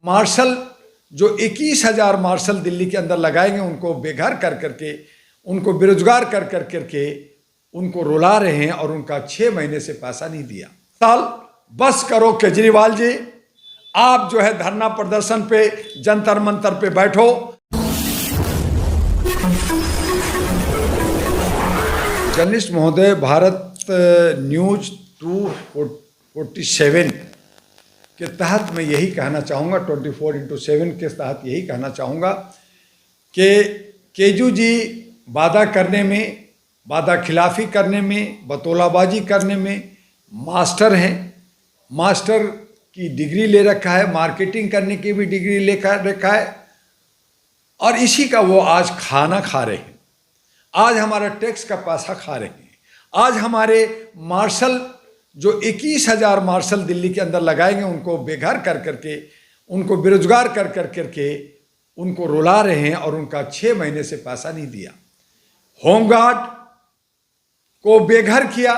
Martial जो 21,000 martial Delhi के अंदर लगाएंगे, उनको बेघर कर करके, उनको बेरोजगार कर करके उनको रुला रहे हैं और उनका 6 महीने से पैसा नहीं दिया। साल बस करो केजरीवाल जी, आप जो है धरना प्रदर्शन पे जंतर मंतर पे बैठो। जर्नलिस्ट महोदय, भारत न्यूज 247 के तहत मैं यही कहना चाहूँगा, 24x7 के तहत यही कहना चाहूँगा कि केजू जी वादा करने में, वादा खिलाफी करने में, बतौलाबाजी करने में मास्टर हैं। मास्टर की डिग्री ले रखा है, मार्केटिंग करने की भी डिग्री ले रखा है, और इसी का वो आज खाना खा रहे हैं। आज हमारा टैक्स का पैसा खा रहे हैं। आज हमारे मार्शल जो 21,000 मार्शल दिल्ली के अंदर लगाएंगे, उनको बेघर कर करके, उनको बेरोजगार कर करके उनको रुला रहे हैं और उनका 6 महीने से पैसा नहीं दिया। होमगार्ड को बेघर किया,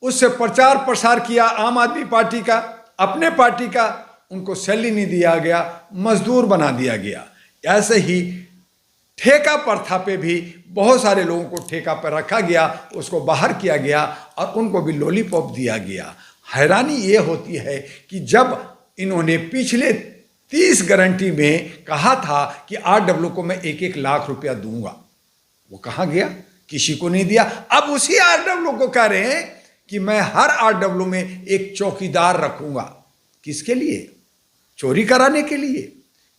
उससे प्रचार प्रसार किया आम आदमी पार्टी का, अपने पार्टी का, उनको सैलरी नहीं दिया गया, मजदूर बना दिया गया। ऐसे ही ठेका प्रथा पे भी बहुत सारे लोगों को ठेका पर रखा गया, उसको बाहर किया गया और उनको भी लॉलीपॉप दिया गया। हैरानी ये होती है कि जब इन्होंने पिछले 30 गारंटी में कहा था कि RW को मैं 1-1 लाख रुपया दूंगा, वो कहाँ गया? किसी को नहीं दिया। अब उसी RW को कह रहे हैं कि मैं हर RW में एक चौकीदार रखूंगा। किसके लिए? चोरी कराने के लिए?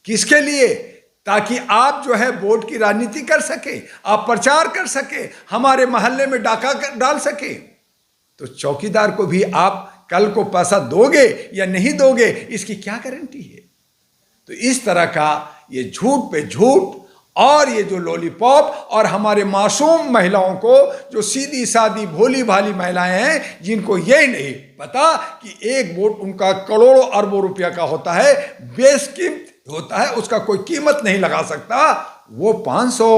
किसके लिए? ताकि आप जो है वोट की राजनीति कर सके, आप प्रचार कर सके, हमारे मोहल्ले में डाका डाल सके। तो चौकीदार को भी आप कल को पैसा दोगे या नहीं दोगे, इसकी क्या गारंटी है? तो इस तरह का ये झूठ पे झूठ और ये जो लॉलीपॉप, और हमारे मासूम महिलाओं को, जो सीधी सादी भोली भाली महिलाएं हैं, जिनको यही नहीं पता कि एक वोट उनका करोड़ों अरबों रुपया का होता है, बेशकीमत होता है, उसका कोई कीमत नहीं लगा सकता, वो 500,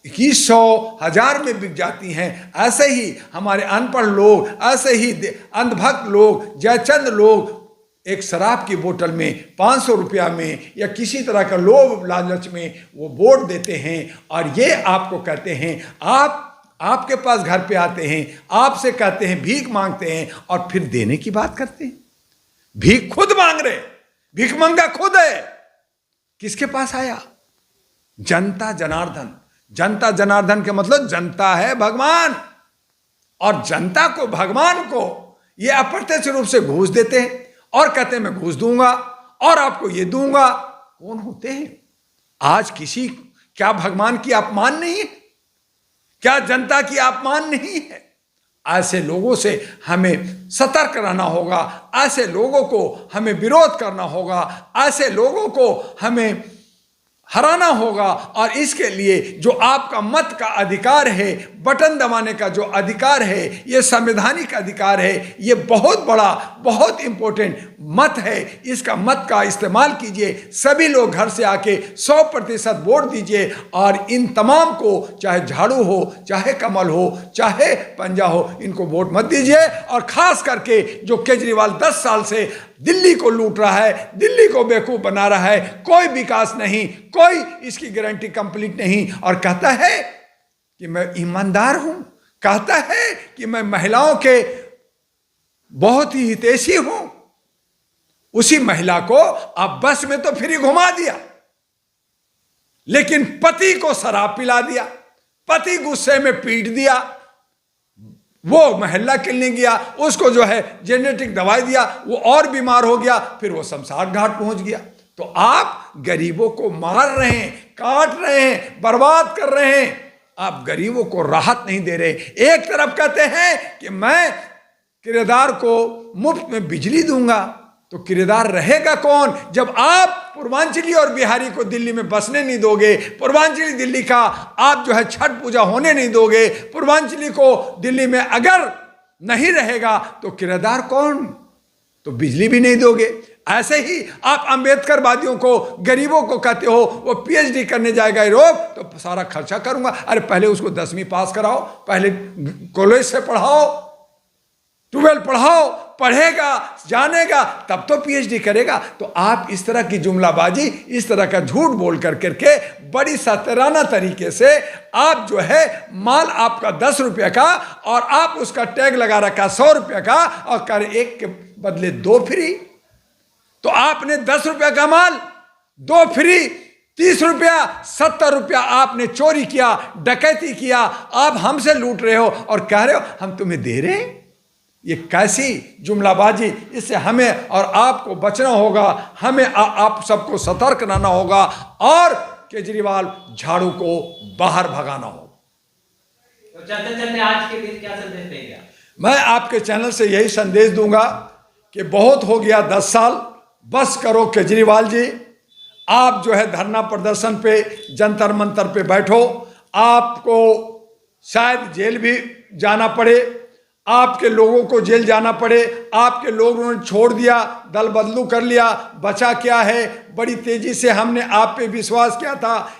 2100, 1000 में बिक जाती हैं। ऐसे ही हमारे अनपढ़ लोग, ऐसे ही अंधभक्त लोग, जयचंद लोग एक शराब की बोतल में 500 रुपया में या किसी तरह का लोभ लालच में वो वोट देते हैं, और ये आपको कहते हैं, आपके पास घर पे आते हैं, आपसे कहते हैं, भीख मांगते हैं, और फिर देने की बात करते हैं। भीख खुद मांग रहे, भीख मंगा खुद है। किसके पास आया? जनता जनार्दन। जनता जनार्दन के मतलब जनता है भगवान, और जनता को, भगवान को ये अप्रत्यक्ष रूप से घूस देते हैं और कहते हैं मैं घूस दूंगा और आपको ये दूंगा। कौन होते हैं? आज किसी, क्या भगवान की अपमान नहीं है? क्या जनता की अपमान नहीं है? ऐसे लोगों से हमें सतर्क रहना होगा, ऐसे लोगों को हमें विरोध करना होगा, ऐसे लोगों को हमें हराना होगा। और इसके लिए जो आपका मत का अधिकार है, बटन दबाने का जो अधिकार है, ये संवैधानिक अधिकार है, ये बहुत बड़ा, बहुत इंपॉर्टेंट मत है। इसका मत का इस्तेमाल कीजिए। सभी लोग घर से आके 100% वोट दीजिए, और इन तमाम को, चाहे झाड़ू हो, चाहे कमल हो, चाहे पंजा हो, इनको वोट मत दीजिए। और खास करके जो केजरीवाल 10 साल से दिल्ली को लूट रहा है, दिल्ली को बेवकूफ बना रहा है, कोई विकास नहीं, कोई इसकी गारंटी कंप्लीट नहीं, और कहता है कि मैं ईमानदार हूं, कहता है कि मैं महिलाओं के बहुत ही हितैषी हूं। उसी महिला को अब बस में तो फ्री घुमा दिया, लेकिन पति को शराब पिला दिया, पति गुस्से में पीट दिया, वो मोहल्ला क्लिनिक गया, उसको जो है जेनेटिक दवाई दिया, वो और बीमार हो गया, फिर वो शमशान घाट पहुंच गया। तो आप गरीबों को मार रहे हैं, काट रहे हैं, बर्बाद कर रहे हैं, आप गरीबों को राहत नहीं दे रहे। एक तरफ कहते हैं कि मैं किराएदार को मुफ्त में बिजली दूंगा, तो किराएदार रहेगा कौन जब आप पूर्वांचली और बिहारी को दिल्ली में बसने नहीं दोगे? पूर्वांचली दिल्ली का आप जो है छठ पूजा होने नहीं दोगे। पूर्वांचली को दिल्ली में अगर नहीं रहेगा तो किराएदार कौन? तो बिजली भी नहीं दोगे। ऐसे ही आप अंबेडकर वादियों को, गरीबों को कहते हो वो PhD करने जाएगा यूरोप, तो सारा खर्चा करूंगा। अरे पहले उसको 10वीं पास कराओ, पहले कॉलेज से पढ़ाओ, 12 पढ़ाओ, पढ़ेगा, जानेगा, तब तो पीएचडी करेगा। तो आप इस तरह की जुमलाबाजी, इस तरह का झूठ बोल करके बड़ी सतराना तरीके से आप जो है माल आपका 10 रुपये का और आप उसका टैग लगा रखा 100 रुपये का और कर एक के बदले 2 फ्री। तो आपने 10 रुपये का माल 2 फ्री, 30 रुपया, 70 रुपया आपने चोरी किया, डकैती किया, आप हमसे लूट रहे हो और कह रहे हो हम तुम्हें दे रहे हैं। ये कैसी जुमलाबाजी, इससे हमें और आपको बचना होगा, हमें आप सबको सतर्क रहना होगा और केजरीवाल झाड़ू को बाहर भगाना होगा। तो चलते चलते आज के दिन क्या संदेश देंगे? मैं आपके चैनल से यही संदेश दूंगा कि बहुत हो गया 10 साल, बस करो केजरीवाल जी। आप जो है धरना प्रदर्शन पे, जंतर मंतर पे बैठो, आपको शायद जेल भी जाना पड़े, आपके लोगों को जेल जाना पड़े, आपके लोगों ने छोड़ दिया, दल बदलू कर लिया, बचा क्या है? बड़ी तेजी से हमने आप पे विश्वास किया था,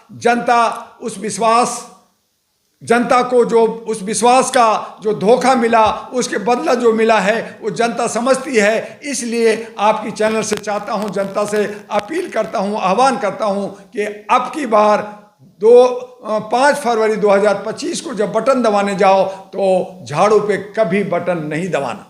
जनता को जो उस विश्वास का जो धोखा मिला, उसके बदला जो मिला है वो जनता समझती है। इसलिए आपकी चैनल से चाहता हूं, जनता से अपील करता हूं, आह्वान करता हूं कि अब की बार 5 फरवरी 2025 को जब बटन दबाने जाओ तो झाड़ू पे कभी बटन नहीं दबाना।